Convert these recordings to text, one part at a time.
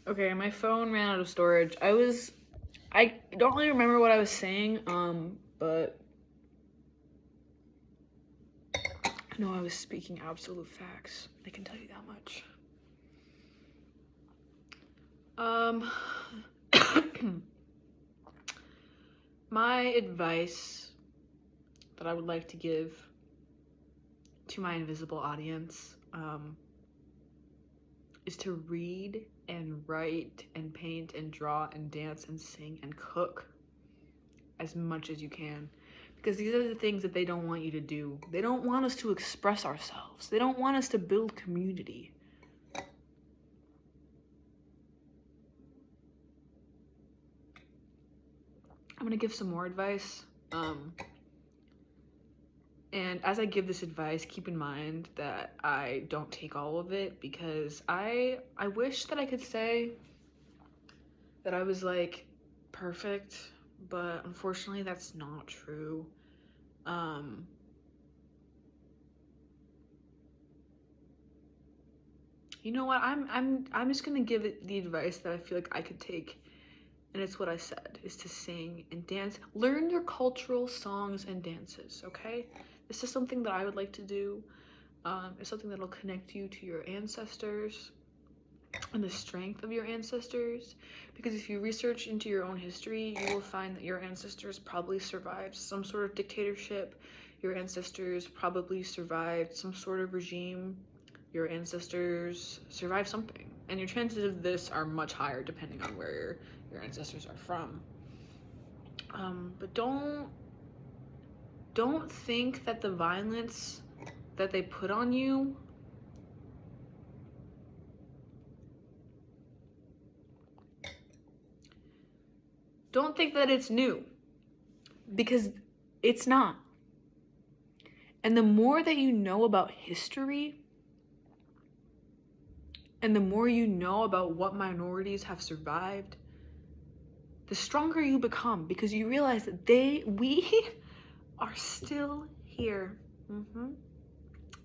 Okay, my phone ran out of storage. I don't really remember what I was saying, but I know I was speaking absolute facts. I can tell you that much. My advice that I would like to give to my invisible audience, is to read and write and paint and draw and dance and sing and cook as much as you can, because these are the things that they don't want you to do. They don't want us to express ourselves. They don't want us to build community. I'm gonna give some more advice. And as I give this advice, keep in mind that I don't take all of it, because I wish that I could say that I was like perfect, but unfortunately that's not true. You know what? I'm just gonna give it the advice that I feel like I could take, and it's what I said, is to sing and dance. Learn your cultural songs and dances, okay? This is something that I would like to do. It's something that'll connect you to your ancestors and the strength of your ancestors, because if you research into your own history, you will find that your ancestors probably survived some sort of dictatorship. Your ancestors probably survived some sort of regime. Your ancestors survived something, and your chances of this are much higher depending on where your ancestors are from. But don't think that the violence that they put on you don't think that it's new, because it's not. And the more that you know about history, and the more you know about what minorities have survived, the stronger you become, because you realize that we are still here.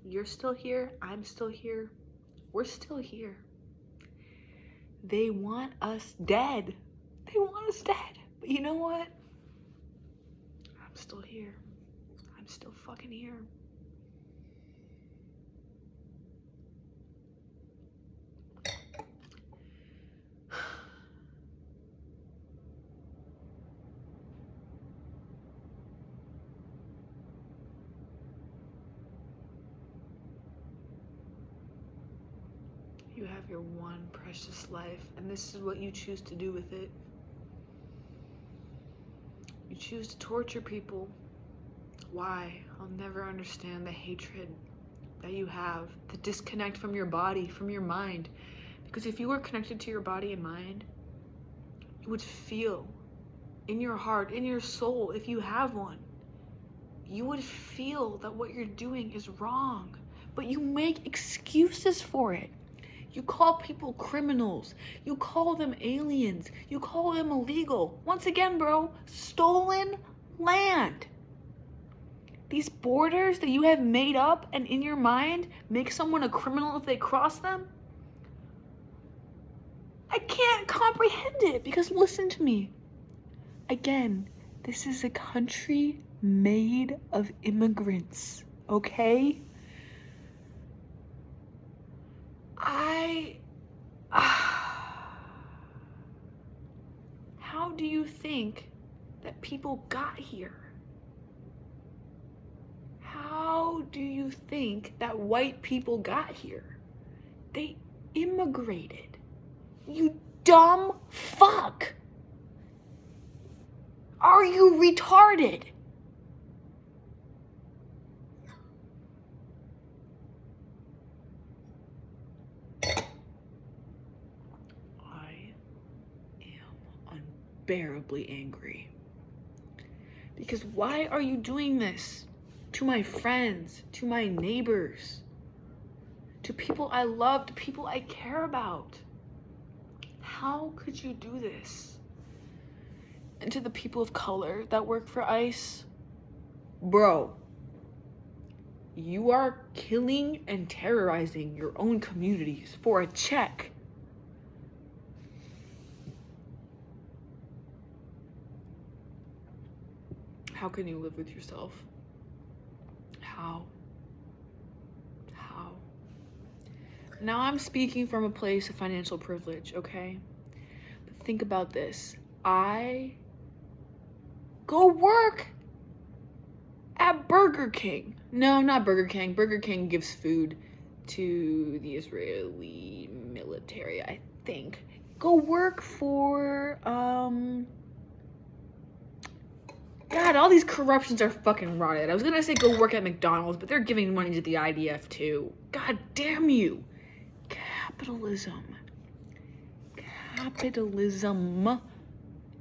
You're still here, I'm still here, we're still here. They want us dead. They want us dead. But you know what? I'm still here. I'm still fucking here. You have your one precious life, and this is what you choose to do with it. You choose to torture people. Why? I'll never understand the hatred that you have, the disconnect from your body, from your mind. Because if you were connected to your body and mind, you would feel in your heart, in your soul, if you have one, you would feel that what you're doing is wrong. But you make excuses for it. You call people criminals. You call them aliens. You call them illegal. Once again, bro, stolen land. These borders that you have made up and in your mind make someone a criminal if they cross them? I can't comprehend it, because listen to me. Again, this is a country made of immigrants, okay? How do you think that people got here? How do you think that white people got here? They immigrated. You dumb fuck! Are you retarded? I am unbearably angry. Because why are you doing this to my friends, to my neighbors, to people I love, to people I care about? How could you do this? And to the people of color that work for ICE, bro, you are killing and terrorizing your own communities for a check. How can you live with yourself? How? Now I'm speaking from a place of financial privilege, okay? But think about this. I go work at Burger King. No, not Burger King. Burger King gives food to the Israeli military, I think. Go work for, God, all these corruptions are fucking rotted. I was gonna say go work at McDonald's, but they're giving money to the IDF too. God damn you. Capitalism. Capitalism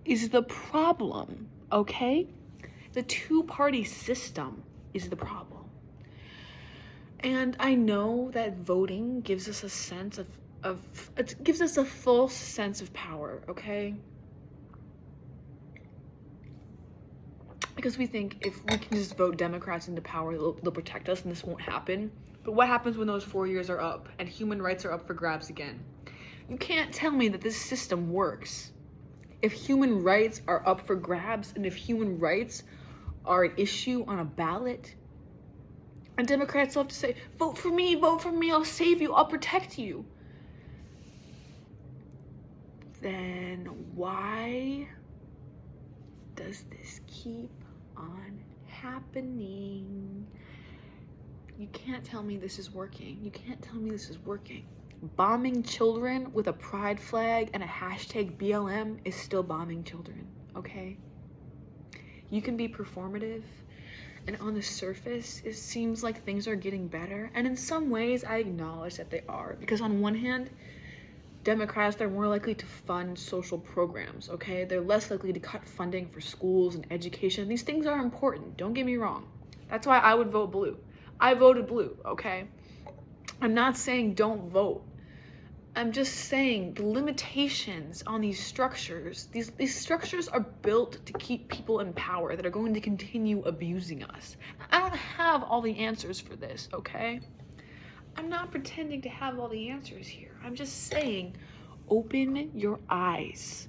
is the problem, okay? The two-party system is the problem. And I know that voting gives us a sense of it gives us a false sense of power, okay? Because we think if we can just vote Democrats into power, they'll protect us and this won't happen. But what happens when those 4 years are up and human rights are up for grabs again? You can't tell me that this system works. If human rights are up for grabs and if human rights are an issue on a ballot, and Democrats love to say, vote for me, I'll save you, I'll protect you. Then why does this keep on happening? You can't tell me this is working. You can't tell me this is working. Bombing children with a pride flag and a hashtag BLM is still bombing children, okay? You can be performative, and on the surface, it seems like things are getting better. And in some ways, I acknowledge that they are. Because on one hand, Democrats, they're more likely to fund social programs, okay? They're less likely to cut funding for schools and education. These things are important, don't get me wrong. That's why I would vote blue. I voted blue, okay? I'm not saying don't vote. I'm just saying the limitations on these structures, these structures are built to keep people in power that are going to continue abusing us. I don't have all the answers for this, okay? I'm not pretending to have all the answers here. I'm just saying, open your eyes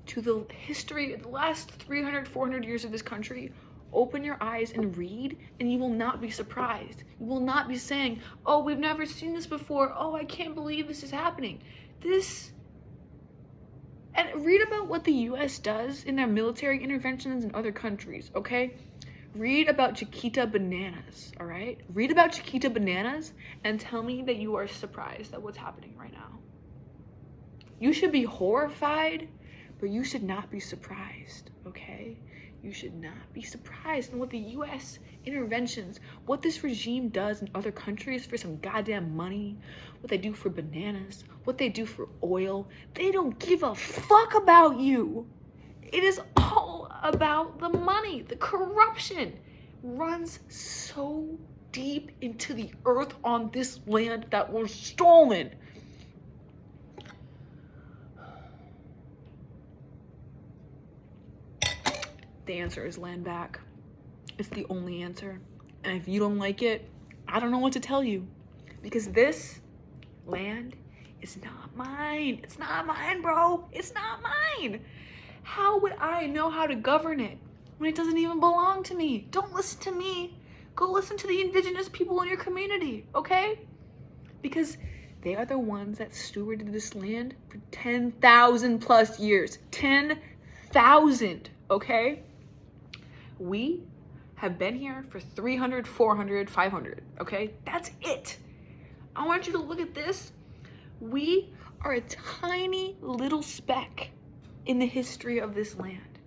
to the history of the last 300, 400 years of this country. Open your eyes and read, and you will not be surprised. You will not be saying, oh, we've never seen this before. Oh, I can't believe this is happening. And read about what the US does in their military interventions in other countries, okay? Read about Chiquita bananas, all right? Read about Chiquita bananas and tell me that you are surprised at what's happening right now. You should be horrified, but you should not be surprised, okay? You should not be surprised in what the US interventions, what this regime does in other countries for some goddamn money, what they do for bananas, what they do for oil. They don't give a fuck about you. It is all about the money. The corruption runs so deep into the earth on this land that was stolen. The answer is land back. It's the only answer. And if you don't like it, I don't know what to tell you. Because this land is not mine. It's not mine, bro. It's not mine. How would I know how to govern it when it doesn't even belong to me? Don't listen to me. Go listen to the indigenous people in your community, okay? Because they are the ones that stewarded this land for 10,000 plus years. 10,000, okay? We have been here for 300, 400, 500, okay? That's it. I want you to look at this. We are a tiny little speck in the history of this land.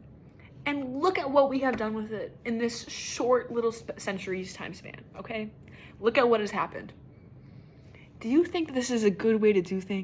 And look at what we have done with it in this short little centuries time span, okay? Look at what has happened. Do you think this is a good way to do things?